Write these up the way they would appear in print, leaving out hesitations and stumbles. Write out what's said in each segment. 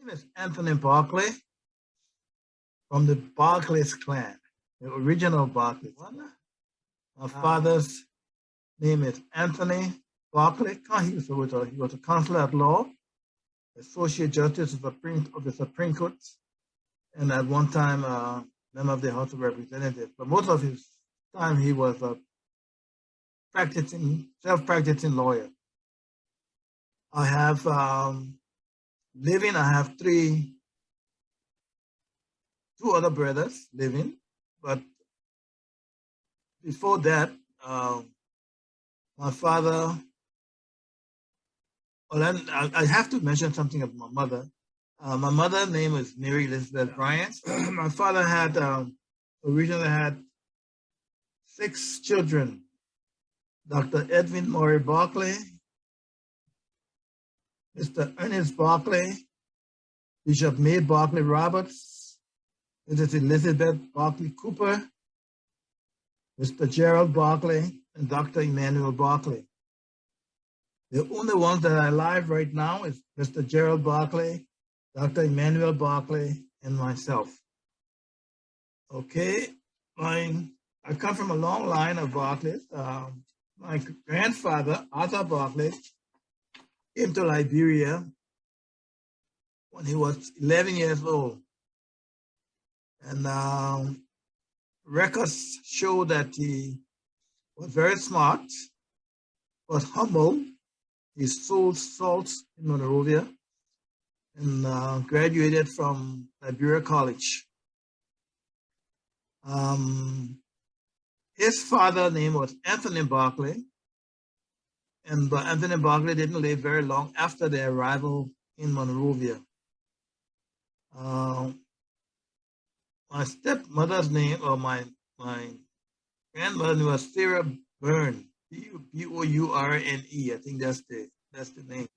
name is Anthony Barclay from the Barclays clan, the original Barclays. My father's name is Anthony Barclay. He was a counselor at law, associate justice of the Supreme Court, and at one time member of the House of Representatives. But most of his time he was a self-practicing lawyer. I have living. I have two other brothers living, but before that, my father. Well, then I have to mention something about my mother. My mother's name is Mary Elizabeth Bryant. My father had originally had 6 children. Dr. Edwin Murray Barclay, Mr. Ernest Barclay, Bishop May Barclay Roberts, Mrs. Elizabeth Barclay Cooper, Mr. Gerald Barclay, and Dr. Emmanuel Barclay. The only ones that are alive right now is Mr. Gerald Barclay, Dr. Emmanuel Barclay, and myself. Okay, I come from a long line of Barclays. My grandfather, Arthur Barclay, came to Liberia when he was 11 years old. And records show that he was very smart, was humble. He sold salt in Monrovia and graduated from Liberia College. His father's name was Anthony Barclay, and Anthony Barclay didn't live very long after their arrival in Monrovia. My stepmother's name, or my grandmother's name, was Sarah Byrne, Bourne. I think that's the name.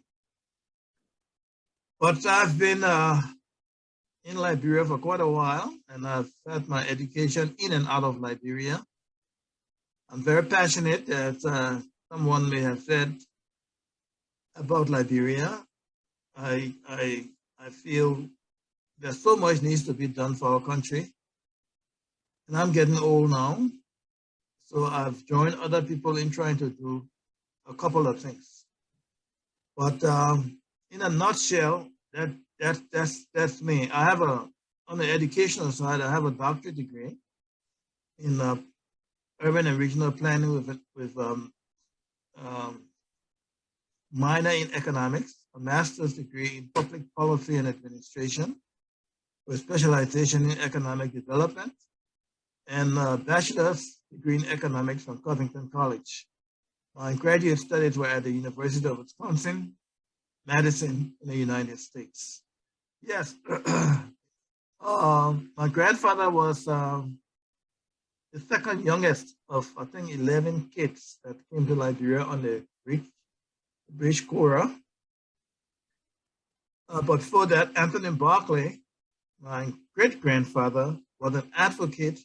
But I've been in Liberia for quite a while, and I've had my education in and out of Liberia. I'm very passionate, as someone may have said, about Liberia. I feel there's so much needs to be done for our country. And I'm getting old now, so I've joined other people in trying to do a couple of things. But in a nutshell, that's me. I have on the educational side, I have a doctorate degree in urban and regional planning with minor in economics, a master's degree in public policy and administration with specialization in economic development, and a bachelor's degree in economics from Covington College. My graduate studies were at the University of Wisconsin, Madison in the United States. Yes, my grandfather was the second youngest of, I think, 11 kids that came to Liberia on the Brig Cora. But before that, Anthony Barclay, my great-grandfather, was an advocate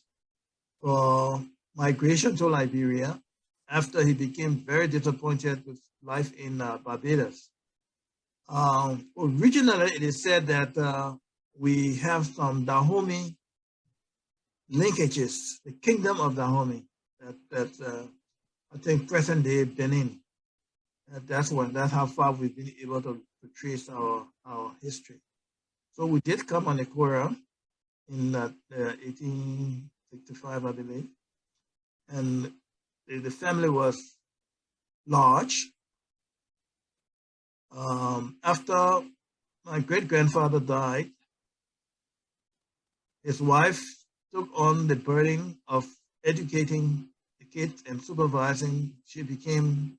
for migration to Liberia after he became very disappointed with life in Barbados. Originally, it is said that we have some Dahomey linkages, the kingdom of Dahomey, that I think present-day Benin. That's how far we've been able to trace our history. So we did come on the Cora in 1865, I believe, and the family was large. After my great-grandfather died, his wife took on the burden of educating the kids and supervising. She became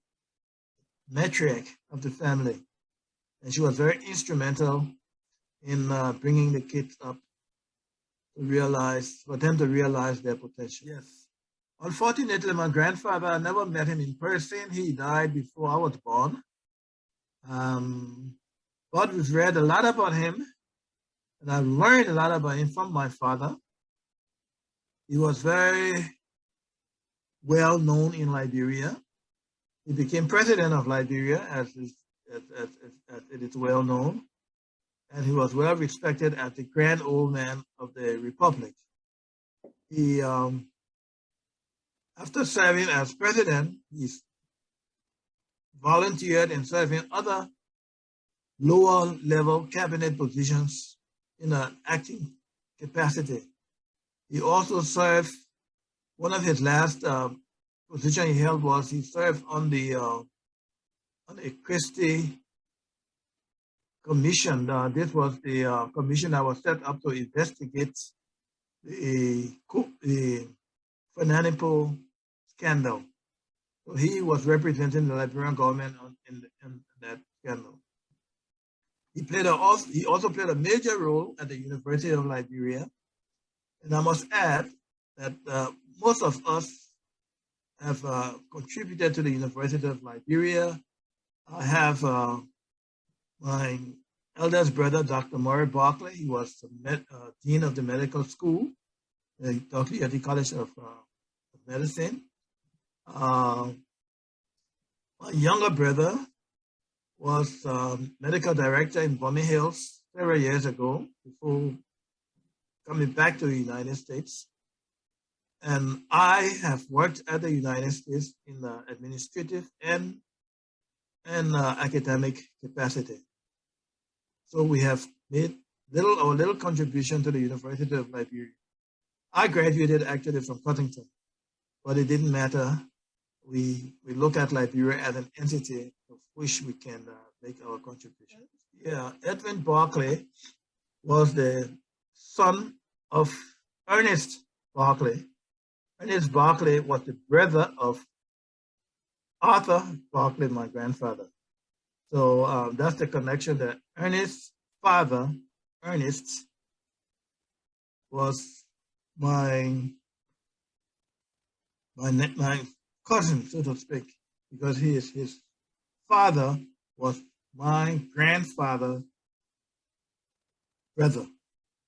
matriarch of the family, and she was very instrumental in bringing the kids up for them to realize their potential. Yes. Unfortunately, my grandfather, I never met him in person. He died before I was born. But we've read a lot about him, and I've learned a lot about him from my father. He was very well known in Liberia. He became president of Liberia, as it is well known. and he was well respected as the grand old man of the Republic. He, after serving as president, he volunteered in serving other lower level cabinet positions in an acting capacity. He also served, one of his last position he held was he served on the Christie Commission. This was the commission that was set up to investigate the financial scandal. So he was representing the Liberian government in that scandal. He also played a major role at the University of Liberia. And I must add that most of us have contributed to the University of Liberia. I have my eldest brother, Dr. Murray Barclay. He was the dean of the medical school at the College of Medicine. My younger brother was medical director in Bunny Hills several years ago before coming back to the United States. And I have worked at the United States in the administrative and academic capacity. So we have made little contribution to the University of Liberia. I graduated actually from Cottington, but it didn't matter. We look at Liberia as an entity of which we can make our contribution. Yeah, EDWIN Barclay was the son of Ernest Barclay. Ernest Barclay was the brother of Arthur Barclay, my grandfather. So that's the connection, that Ernest's father, Ernest, was my cousin, so to speak, because his father was my grandfather's brother,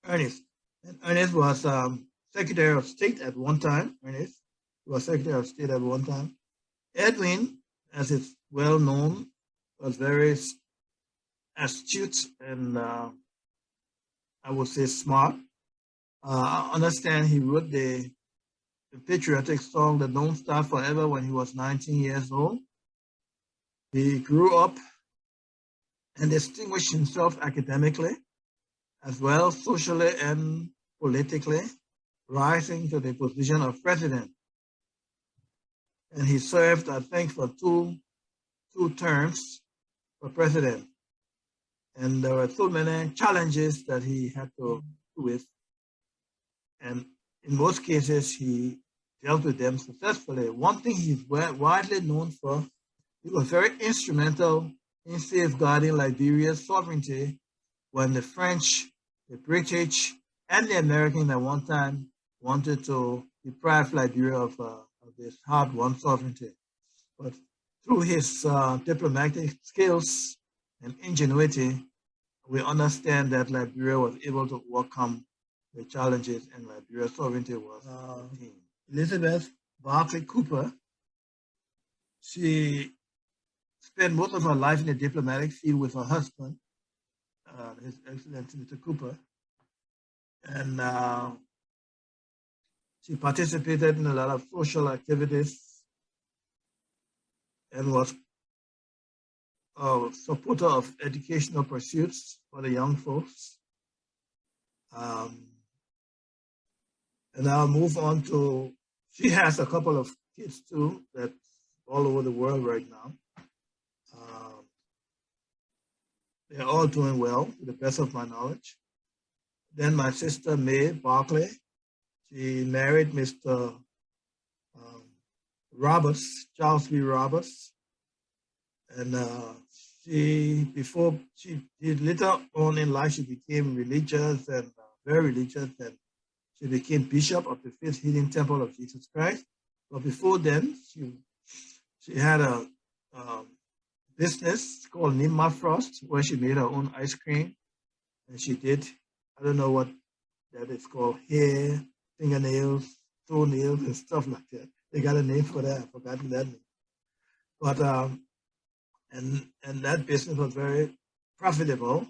Ernest. And Ernest was Secretary of State at one time. Ernest was Secretary of State at one time. EDWIN, as it's well known, was very astute and I would say smart. I understand he wrote the patriotic song, "The Don't Start Forever," when he was 19 years old. He grew up and distinguished himself academically, as well socially and politically, rising to the position of president. And he served, I think, for two terms for president. And there were so many challenges that he had to deal with. And in most cases, he dealt with them successfully. One thing he's widely known for, he was very instrumental in safeguarding Liberia's sovereignty when the French, the British, and the Americans at one time wanted to deprive Liberia of this hard-won sovereignty. But through his diplomatic skills and ingenuity, we understand that Liberia was able to overcome the challenges, and Liberia's sovereignty was attained. Elizabeth Barclay Cooper, she spent most of her life in the diplomatic field with her husband, His Excellency Mr. Cooper, and she participated in a lot of social activities and was a supporter of educational pursuits for the young folks. And I'll move on to, she has a couple of kids too, that's all over the world right now. They're all doing well, to the best of my knowledge. Then my sister May Barclay, she married Mr. Roberts, Charles B. Roberts. And later on in life, she became religious and very religious, and she became bishop of the Fifth Healing Temple of Jesus Christ. But before then, she had a business called Nima Frost, where she made her own ice cream. And she did, I don't know what that is called, hair, fingernails, toenails, and stuff like that. They got a name for that, I've forgotten that name. But, and that business was very profitable.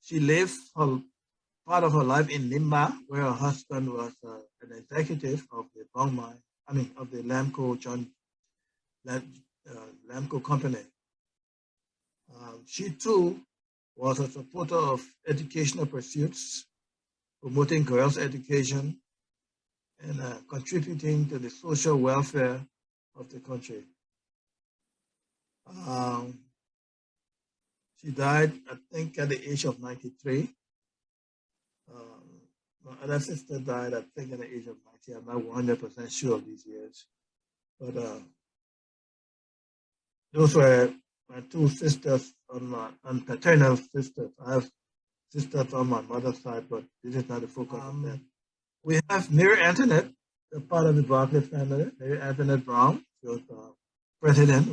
She lived part of her life in Limba, where her husband was an executive of the of the Lamco Lamco company. She too was a supporter of educational pursuits, promoting girls' education and contributing to the social welfare of the country. She died, I think, at the age of 93. My other sister died, I think, at the age of 90. I'm not 100% sure of these years. But those were my two sisters on paternal sisters. I have sisters on my mother's side, but this is not the focus of that. We have Mary Antoinette, a part of the Barclay family. Mary Antoinette Brown. She was president,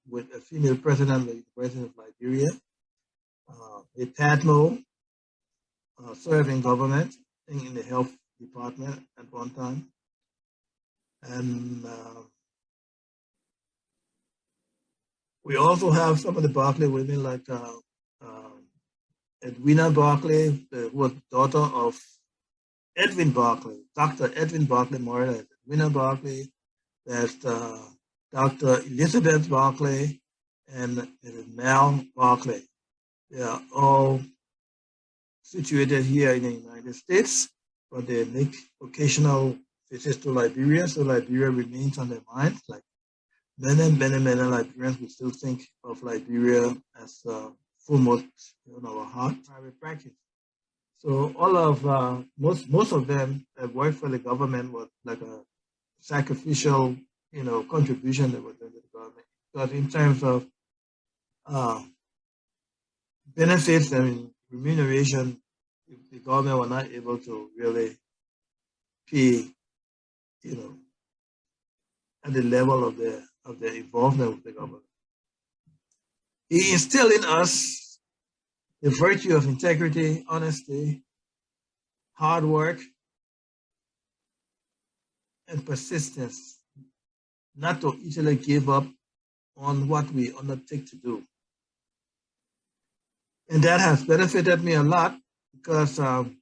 with a female president of the University of Liberia. Tadmo served in government, in the health department at one time. And we also have some of the Barclay women like Edwina Barclay, who was daughter of EDWIN Barclay, Dr. EDWIN Barclay Moreland. Edwina Barclay, there's Dr. Elizabeth Barclay, and Mel Barclay. They are all situated here in the United States, but they make occasional visits to Liberia, so Liberia remains on their minds. Like many Liberians, we still think of Liberia as foremost in our heart. Private practice. So all of most of them that work for the government was like a sacrificial, contribution that was done to the government. But in terms of benefits and remuneration, the government were not able to really pay, at the level of their involvement with the government. He instilled in us the virtue of integrity, honesty, hard work, and persistence, not to easily give up on what we undertake to do. And that has benefited me a lot because, in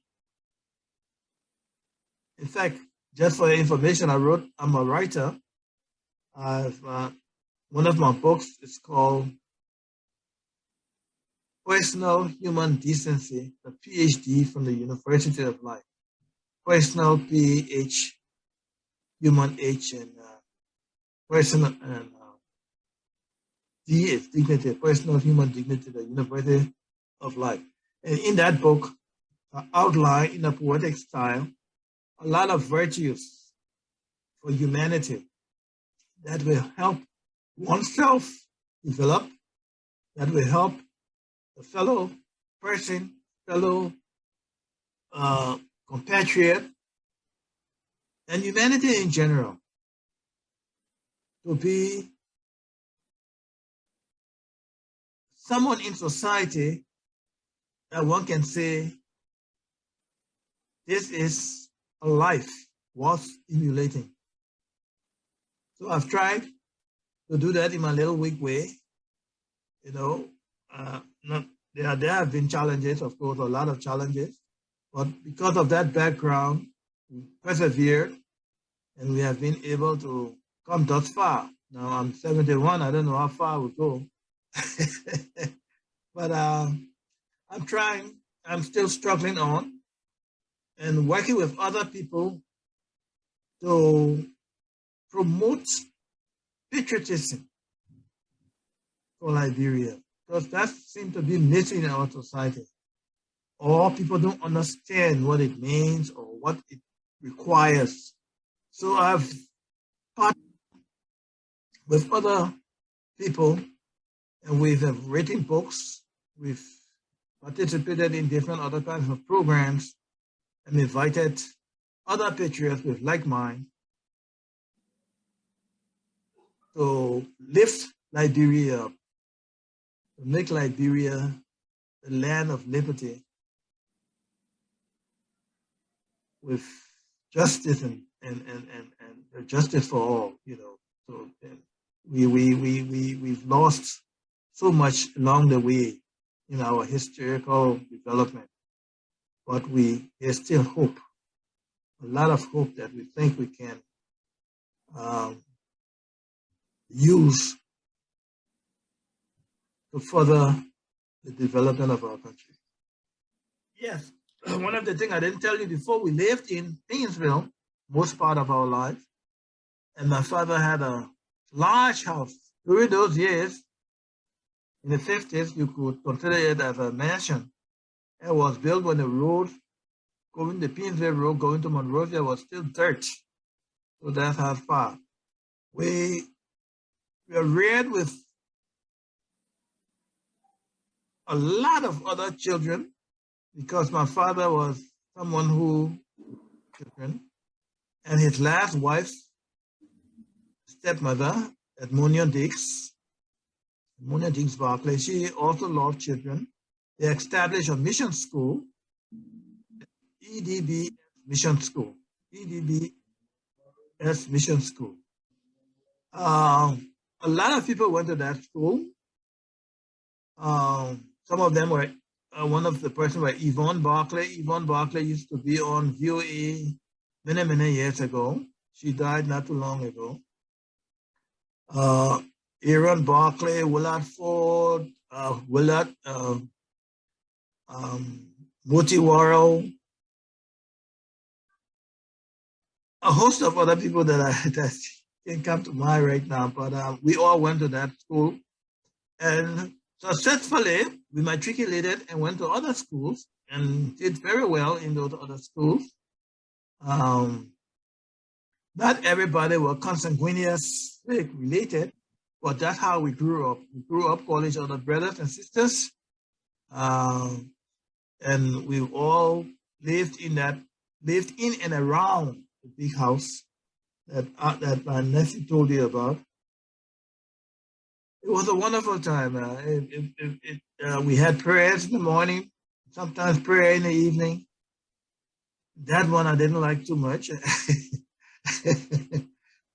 fact, just for your information, I'm a writer. One of my books is called Personal Human Decency, a PhD from the University of Life. Personal, PH, human H, and personal, and D is dignity, personal human dignity, the University of Life. And in that book, I outline in a poetic style a lot of virtues for humanity that will help oneself develop, that will help the fellow person, fellow compatriot, and humanity in general to be someone in society that one can say, this is a life worth emulating. So I've tried to do that in my little weak way. There have been challenges, of course, a lot of challenges, but because of that background, we persevered and we have been able to come thus far. Now I'm 71, I don't know how far we'll go. But I'm trying, I'm still struggling on and working with other people to promote patriotism for Liberia, because that seems to be missing in our society. Or people don't understand what it means or what it requires. So I've partnered with other people and we have written books, we've participated in different other kinds of programs and invited other patriots with like mind to lift Liberia up, to make Liberia the land of liberty with justice and justice for all, So we've lost so much along the way, in our historical development, but there's still hope, a lot of hope that we think we can use to further the development of our country. Yes, one of the things I didn't tell you before, we lived in Painesville most part of our life, and my father had a large house. During those years, in the 50s, you could consider it as a mansion. It was built when the road, going the Painesville Road, going to Monrovia was still dirt. So that's how far. We were reared with a lot of other children because my father was someone who children, and his last wife, stepmother, Edmonia Dix Barclay, she also loved children. They established a mission school, EDB Mission School, EDBS Mission School. A lot of people went to that school. Some of them were, one of the persons were Yvonne Barclay. Yvonne Barclay used to be on VOA many, many years ago. She died not too long ago. Aaron Barclay, Willard Ford, Willard Motiwaro, a host of other people that can't come to mind right now, but we all went to that school. And successfully, we matriculated and went to other schools and did very well in those other schools. Not everybody were consanguineously related, but that's how we grew up. We grew up calling each other brothers and sisters. And we all lived in and around the big house that my nephew told you about. It was a wonderful time. We had prayers in the morning, sometimes prayer in the evening. That one I didn't like too much,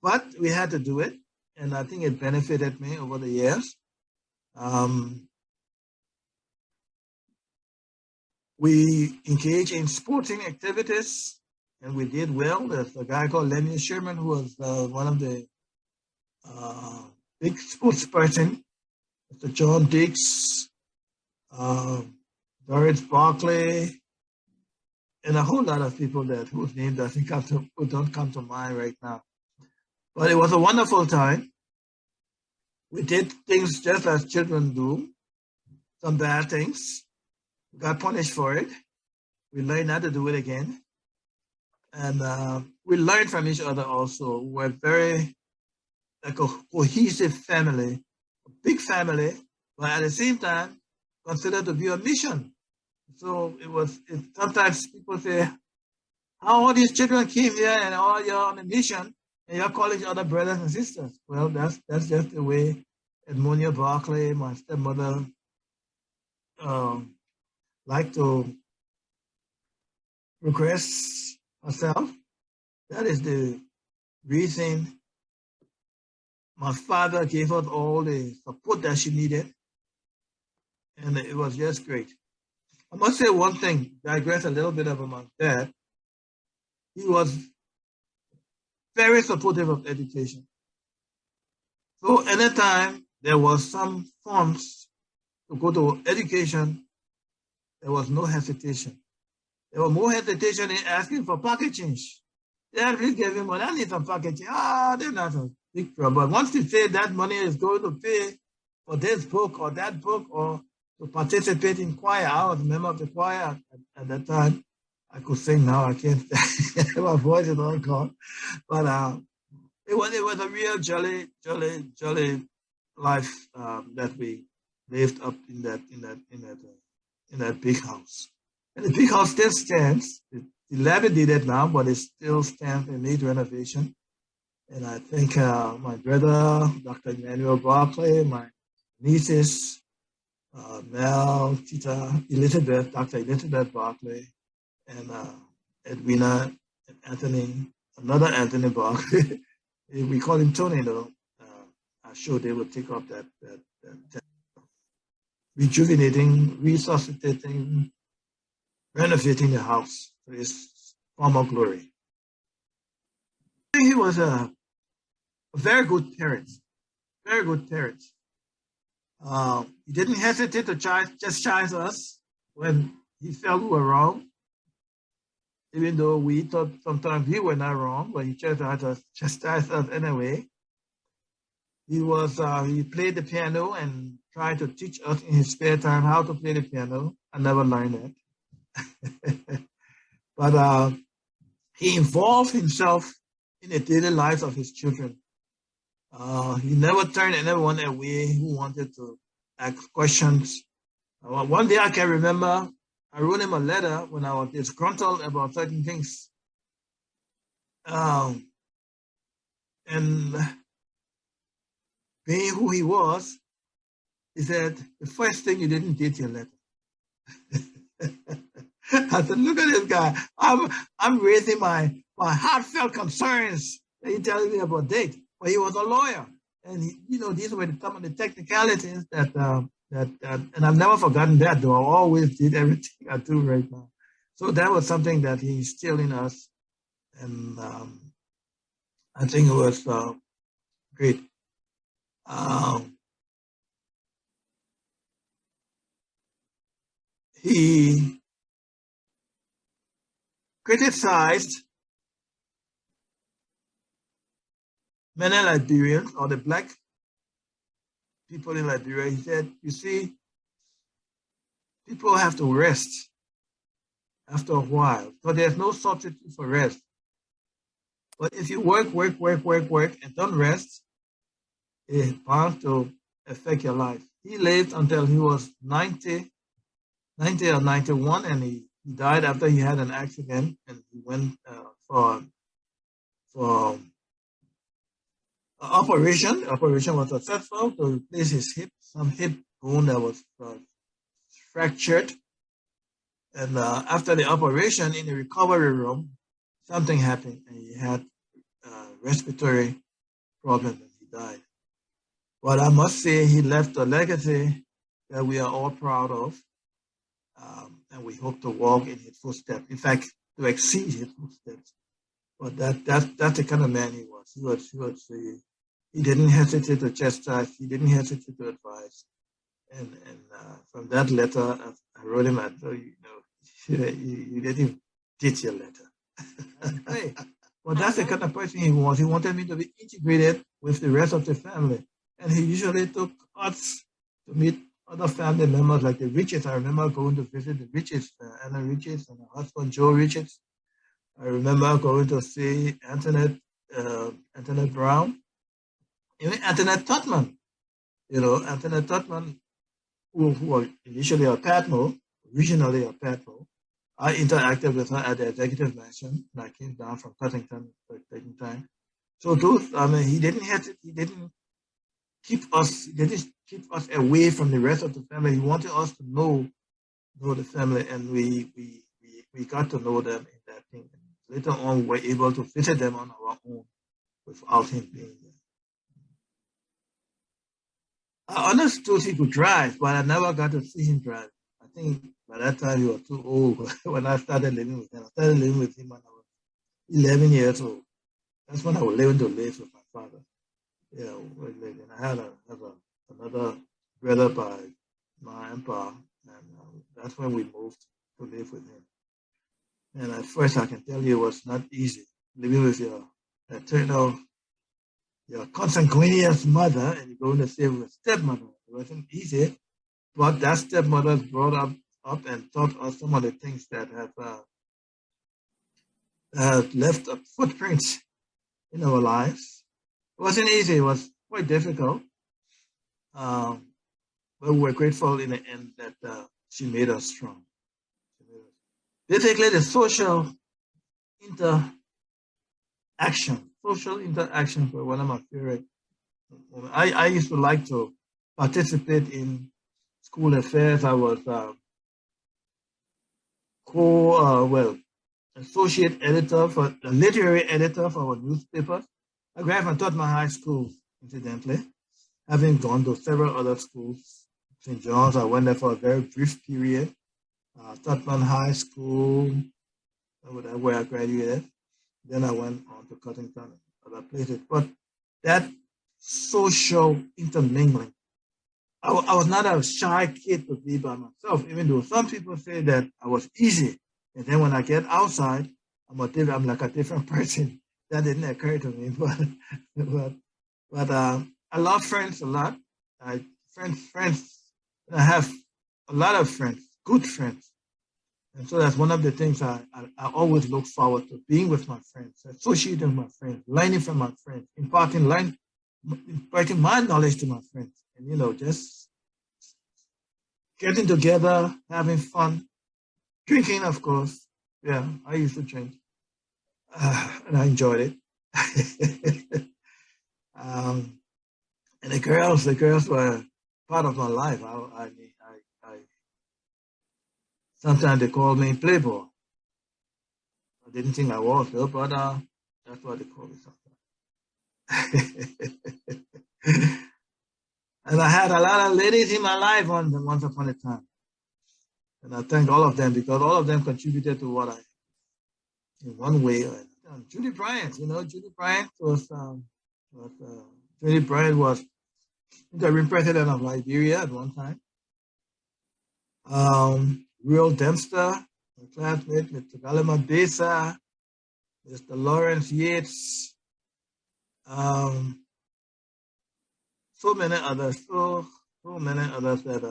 but we had to do it, and I think it benefited me over the years. We engaged in sporting activities, and we did well. There's a guy called Lenny Sherman who was one of the big sports person, Mr. John Dix, Doris Barclay, and a whole lot of people whose names who don't come to mind right now. But it was a wonderful time. We did things just as children do, some bad things. We got punished for it. We learned not to do it again. And we learned from each other also. We're very like a cohesive family, a big family, but at the same time, considered to be a mission. So sometimes people say, how all these children came here and all you're on a mission and you're calling each other brothers and sisters. Well, that's just the way Edmonia Barclay, my stepmother, liked to progress herself. That is the reason my father gave her all the support that she needed, and it was just great. I must say one thing, digress a little bit about my dad. He was very supportive of education. So anytime there was some funds to go to education, there was no hesitation. There was more hesitation in asking for pocket change. Yeah, please give him money. I need some pocket change. They're not a big problem. But once you say that money is going to pay for this book or that book or to participate in choir, I was a member of the choir at that time. I could sing now. I can't. My voice is all gone. But it was a real jolly life that we lived up in that big house. And the big house still stands. The levy did it now, but it still stands and needs renovation. And I think my brother, Dr. Emmanuel Barclay, my nieces, Mel, Tita, Elizabeth, Dr. Elizabeth Barclay, and Edwina, and Anthony, another Anthony Barclay. We call him Tony, though. I'm sure they will take up that. rejuvenating, resuscitating, renovating the house to his former glory. I think he was a very good parent, very good parent. He didn't hesitate to chastise us when he felt we were wrong, even though we thought sometimes we were not wrong, but he tried to chastise us anyway. He played the piano and tried to teach us in his spare time how to play the piano. I never learned that. But he involved himself in the daily lives of his children. He never turned anyone away who wanted to ask questions. One day I can remember I wrote him a letter when I was disgruntled about certain things. And being who he was, he said, the first thing you didn't date your letter. I said, look at this guy. I'm raising my heartfelt concerns that he tells me about date. But he was a lawyer. And these were some of the technicalities that and I've never forgotten that, though. I always did everything I do right now. So that was something that he instilled in us. And I think it was great. He criticized many Liberians, or the Black people in Liberia. He said, you see, people have to rest after a while, but there's no substitute for rest. But if you work, and don't rest, it's bound to affect your life. He lived until he was 90 or 91, and he died after he had an accident, and he went for operation. The operation was successful to replace his hip, some hip bone that was fractured. And after the operation, in the recovery room, something happened, and he had respiratory problems, and he died. But I must say, he left a legacy that we are all proud of, and we hope to walk in his footsteps. In fact, to exceed his footsteps. But that's the kind of man he was. He didn't hesitate to chastise. He didn't hesitate to advise. And from that letter, I wrote him, I told you didn't date your letter. Hey, well, that's the kind of person he was. He wanted me to be integrated with the rest of the family. And he usually took us to meet other family members, like the Riches. I remember going to visit the Riches, Anna Riches and her husband, Joe Riches. I remember going to see Antoinette Brown, even Antoinette Totman. Antoinette Totman, who was initially a Patmo, originally a Patmo. I interacted with her at the executive mansion when I came down from Cuttington for a certain time. So he didn't keep us away from the rest of the family. He wanted us to know the family, and we got to know them in that thing. And later on, we were able to visit them on our own without him being there. I understood he could drive, but I never got to see him drive. I think by that time he was too old when I started living with him. I started living with him when I was 11 years old. That's when I was learning to live with my father. And I had another brother by my grandpa, and that's when we moved to live with him. And at first, I can tell you, it was not easy living with your consanguineous mother, and you're going to stay with a stepmother. It wasn't easy, but that stepmother brought up and taught us some of the things that have left a footprint in our lives. It wasn't easy. It was quite difficult, but we were grateful in the end that she made us strong. Basically, the social interaction were one of my favorite. I used to like to participate in school affairs. I was associate editor for the literary editor for our newspaper. I graduated from Tottenham High School, incidentally, having gone to several other schools St. John's. I went there for a very brief period. Tottenham High School, where I graduated. Then I went on to Cuttington and other places. But that social intermingling, I was not a shy kid to be by myself, even though some people say that I was easy. And then when I get outside, I'm like a different person. That didn't occur to me, but I love friends a lot. Friends. I have a lot of friends, good friends, and so that's one of the things I always look forward to: being with my friends, associating with my friends, learning from my friends, imparting my knowledge to my friends, and just getting together, having fun, drinking, of course. Yeah, I used to drink. And I enjoyed it. And the girls were part of my life. I sometimes they called me Playboy. I didn't think I was though, but that's what they call me sometimes. And I had a lot of ladies in my life once upon a time, and I thank all of them because all of them contributed to what I, in one way or another. Judy Bryant, Judy Bryant was interim president of Liberia at one time. Real Dempster, my classmate, Mr. Galima Besa, Mr. Lawrence Yates, so many others that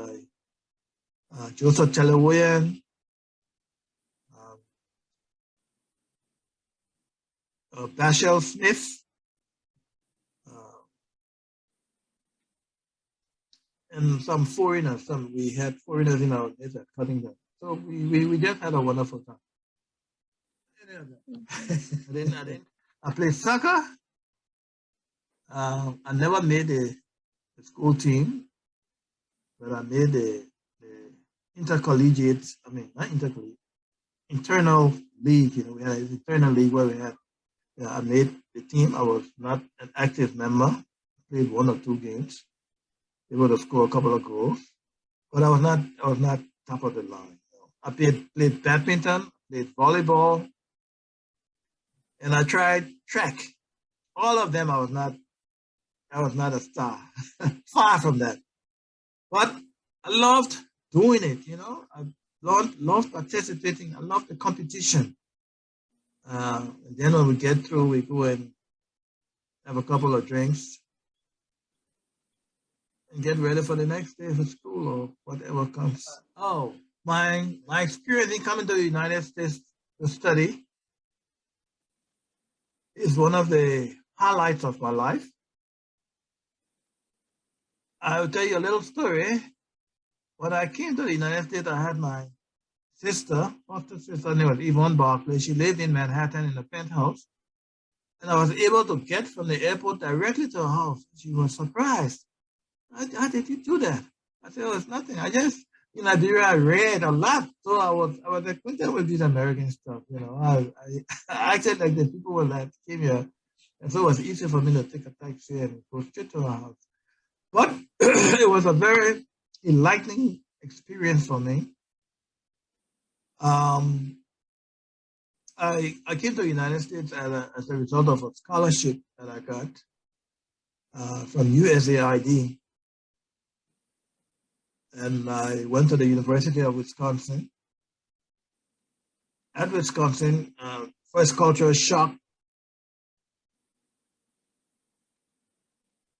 Joseph Chalawoyan, Bashel Smith, and some foreigners. We had foreigners in our midst at Cuttington. So we just had a wonderful time. I played soccer. I never made the school team, but I made the intercollegiate, not intercollegiate, internal league. We had an internal league where we had, I made the team. I was not an active member. I played 1 or 2 games, able to score a couple of goals, but I was not top of the line. I played badminton, played volleyball, and I tried track. All of them, I was not a star. Far from that. But I loved doing it, I loved participating. I loved the competition. And then when we get through, we go and have a couple of drinks and get ready for the next day for school or whatever comes. Oh, my experience in coming to the United States to study is one of the highlights of my life. I'll tell you a little story. When I came to the United States, I had my foster sister, her name was Yvonne Barclay. She lived in Manhattan in a penthouse. And I was able to get from the airport directly to her house. She was surprised. How did you do that? I said, it's nothing. I just, in Liberia, I read a lot. So I was acquainted with this American stuff. I acted like the people that came here. And so it was easy for me to take a taxi and go straight to her house. But it was a very enlightening experience for me. I came to the United States as a result of a scholarship that I got from USAID. And I went to the University of Wisconsin. At Wisconsin, first cultural shock.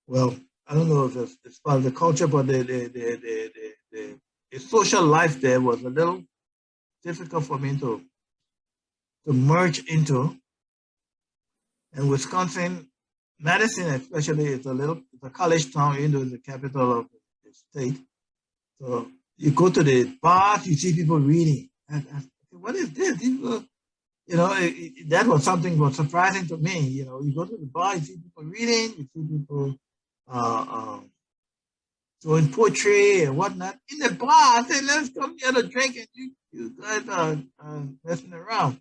Well, I don't know if it's part of the culture, but the social life there was a little difficult for me to merge into. And Wisconsin, Madison especially, it's a college town, even though it's the capital of the state. So you go to the bars, you see people reading. And I said, what is this? That was something was surprising to me. You go to the bar, you see people reading, you see people doing poetry and whatnot. In the bar, I said, let's come get a drink, and you guys are messing around.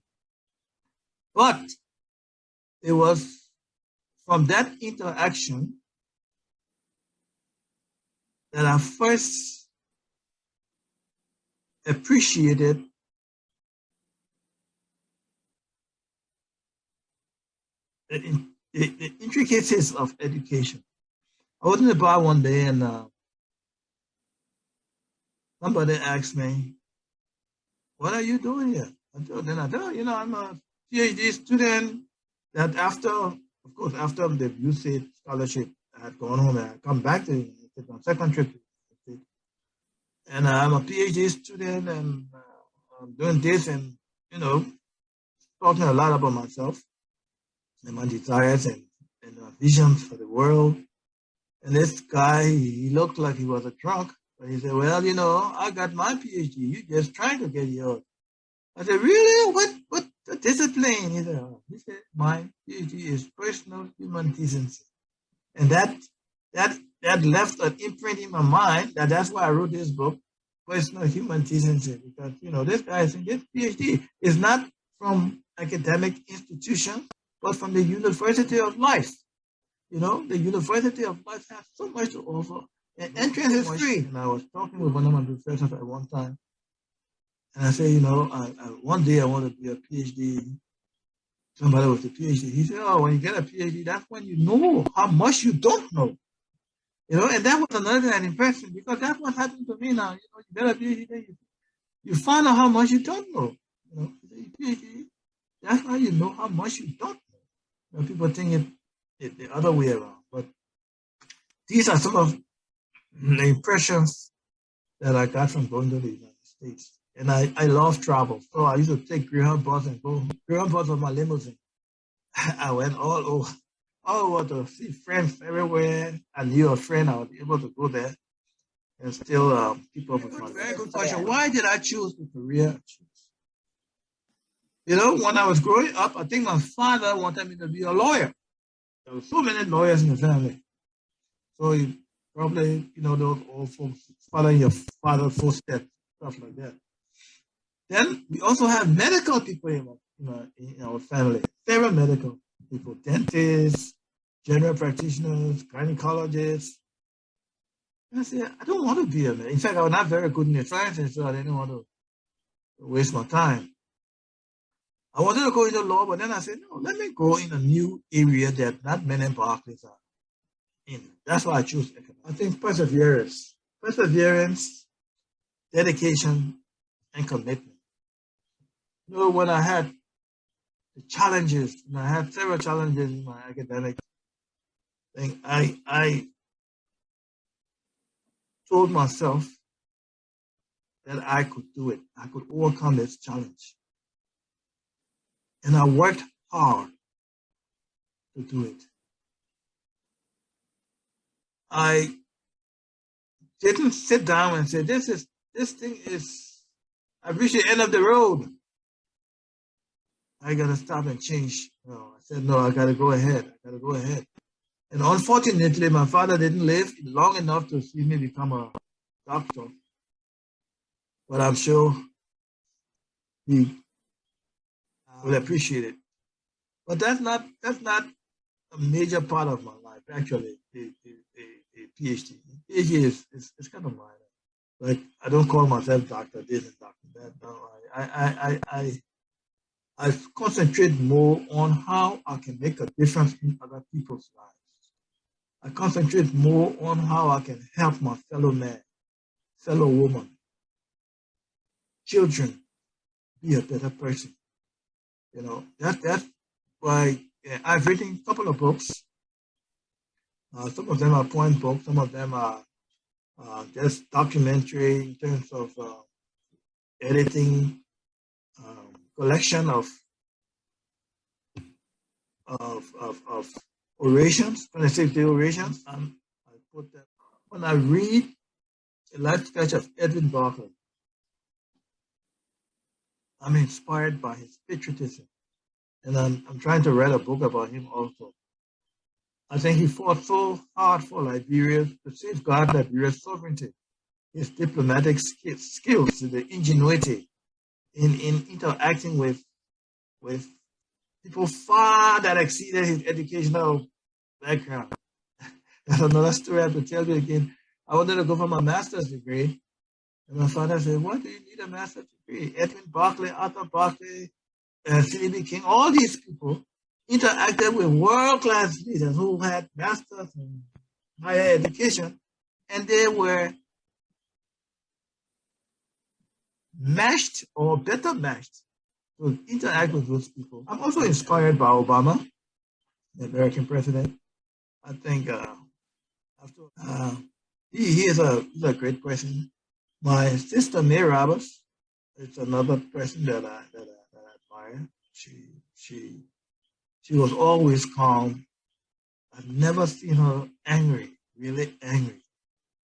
But it was from that interaction that I first appreciated the intricacies of education. I was in the bar one day and somebody asked me, "What are you doing here?" I told them, I'm a PhD student that after, of course, after the UC scholarship, I had gone home and I come back to my second trip. And I'm a PhD student and I'm doing this and, talking a lot about myself and my desires and my visions for the world. And this guy, he looked like he was a drunk, but he said, "Well, I got my PhD. You just trying to get yours." I said, "Really? What discipline?" He said, "My PhD is personal human decency." And that left an imprint in my mind that's why I wrote this book, Personal Human Decency, because, this guy is his PhD is not from academic institution, but from the University of Life. The University of Life has so much to offer. And entrance is free. And I was talking with one of my professors at one time. And I said, one day I want to be a PhD. Somebody with a PhD. He said, "Oh, when you get a PhD, that's when you know how much you don't know." And that was another thing that impressed me, because that's what happened to me now. You get a PhD, then you find out how much you don't know. PhD, that's how you know how much you don't know. People think it the other way around. But these are some of the impressions that I got from going to the United States. And I love travel. So I used to take Greyhound bus and go. Greyhound bus was my limousine. I went all over to see friends everywhere. I knew a friend, I was able to go there and still keep up with my life. Very good question. Why did I choose the career I chose? When I was growing up, I think my father wanted me to be a lawyer. There were so many lawyers in the family. So you probably, those old folks following your father's footsteps, stuff like that. Then we also have medical people in our family, several medical people, dentists, general practitioners, gynecologists. And I said, I don't want to be a medic. In fact, I was not very good in the sciences, so I didn't want to waste my time. I wanted to go into law, but then I said, no, let me go in a new area that not many Barclays are in. That's why I chose economics. I think perseverance, dedication, and commitment. When I had the challenges, and I had several challenges in my academic thing, I told myself that I could do it. I could overcome this challenge. And I worked hard to do it. I didn't sit down and say, this thing is, I've reached the end of the road. I gotta stop and change. No, I said, no, I gotta go ahead. And unfortunately, my father didn't live long enough to see me become a doctor. But I'm sure he will appreciate it. But that's not a major part of my life, actually, the PhD. PhD is kind of minor. Like, I don't call myself doctor this and doctor that. No, I concentrate more on how I can make a difference in other people's lives. I concentrate more on how I can help my fellow man, fellow woman, children be a better person. That's why I've written a couple of books. Some of them are poem books, some of them are just documentary in terms of editing, collection of orations, 26-day orations. I put that when I read a life sketch of Edwin Barclay, I'm inspired by his patriotism, and I'm trying to write a book about him also. I think he fought so hard for Liberia to safeguard Liberia's sovereignty. His diplomatic skills, the ingenuity in interacting with people far that exceeded his educational background. That's another story I have to tell you again. I wanted to go for my master's degree, And my father said, what do you need a master's degree? EDWIN, Barclay, Arthur Barclay, C.D.B. King, all these people interacted with world-class leaders who had masters in higher education, and they were matched or better matched to interact with those people. I'm also inspired by Obama, the American president. I think he is a great person. My sister May Roberts is another person that I admire. She was always calm. I've never seen her angry, really angry,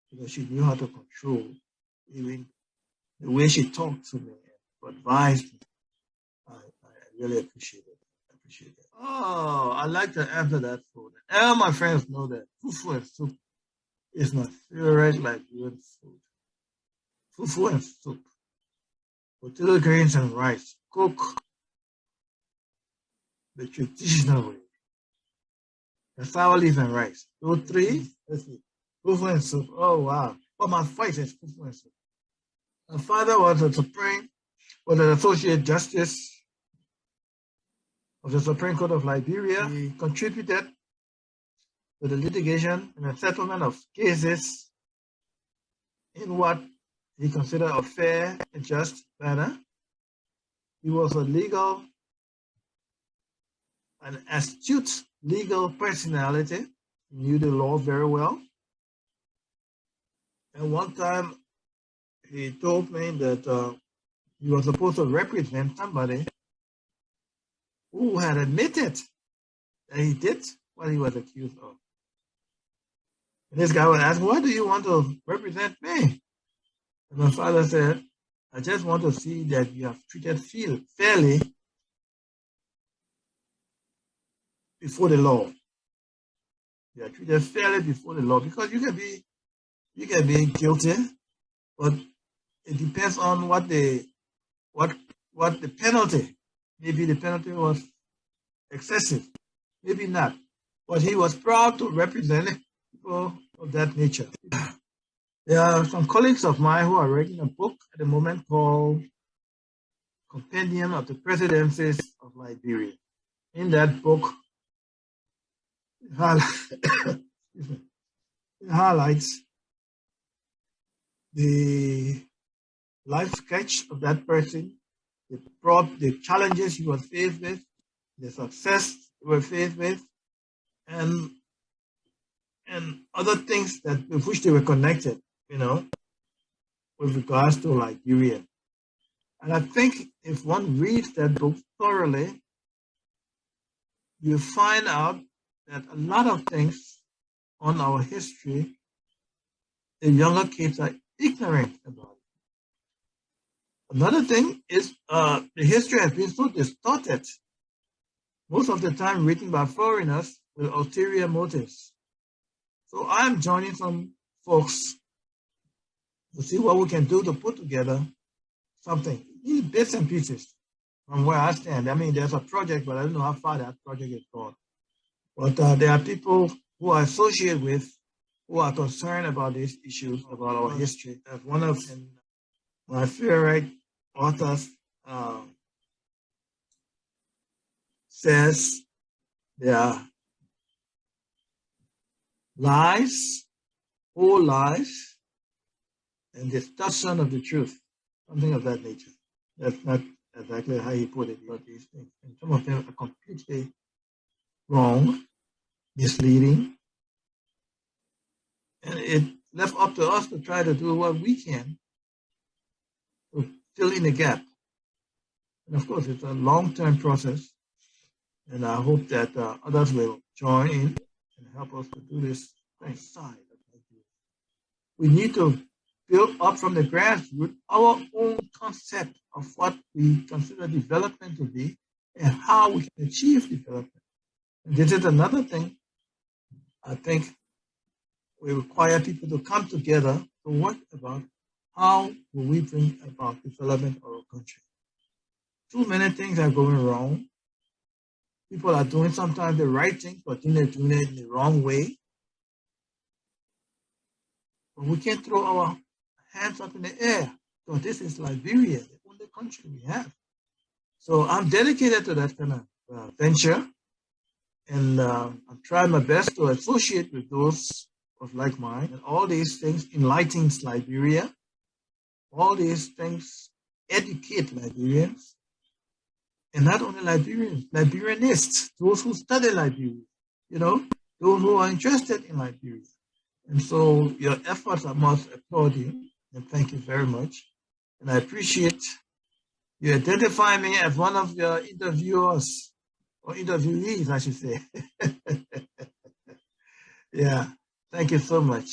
because she knew how to control even the way she talked to me and advised me. I really appreciate it. Oh, I like to answer that food. All my friends know that fufu and soup is my favorite Liberian food. Fufu and soup, potato grains and rice, cook the traditional way. Cassava leaf and rice. Those three, let's see. Fufu and soup. Oh wow. But my fight is fufu and soup. My father was an associate justice of the Supreme Court of Liberia. He contributed to the litigation and the settlement of cases in what he considered a fair and just manner. He was an astute legal personality. He knew the law very well. And one time he told me that he was supposed to represent somebody who had admitted that he did what he was accused of. And this guy would ask, why do you want to represent me? And my father said, I just want to see that you have treated fairly before the law. You are treated fairly before the law, because you can be guilty, but it depends on what the penalty. Maybe the penalty was excessive, maybe not. But he was proud to represent people of that nature. There are some colleagues of mine who are writing a book at the moment called Compendium of the Presidencies of Liberia. In that book, it highlights the life sketch of that person, the challenges he was faced with, the success he was faced with, and other things with which they were connected, with regards to Liberia. And I think if one reads that book thoroughly, you find out that a lot of things on our history, the younger kids are ignorant about it. Another thing is the history has been so distorted, most of the time written by foreigners with ulterior motives. So I'm joining some folks to see what we can do to put together something, in bits and pieces from where I stand. I mean, there's a project, but I don't know how far that project is gone. But there are people who I associate with who are concerned about these issues, about our history. As one of my favorite authors says, there are lies, whole lies, and distortion of the truth, something of that nature. That's not exactly how he put it, but these things. And some of them are completely wrong, misleading. And it left up to us to try to do what we can to fill in the gap. And of course, it's a long-term process. And I hope that others will join in and help us to do this side. We need to build up from the grassroots our own concept of what we consider development to be and how we can achieve development. And this is another thing I think we require people to come together to work about how will we bring about development of our country. Too many things are going wrong. People are doing sometimes the right thing, but then they're doing it in the wrong way. But we can't throw our hands up in the air because this is Liberia, the only country we have. So I'm dedicated to that kind of venture, and I'm trying my best to associate with those of like mind, and all these things enlightens Liberia. All these things educate Liberians, and not only Liberians, Liberianists, those who study Liberia, those who are interested in Liberia. And so your efforts are most applauding, and thank you very much. And I appreciate you identifying me as one of your interviewers, or interviewees, I should say. Yeah, thank you so much.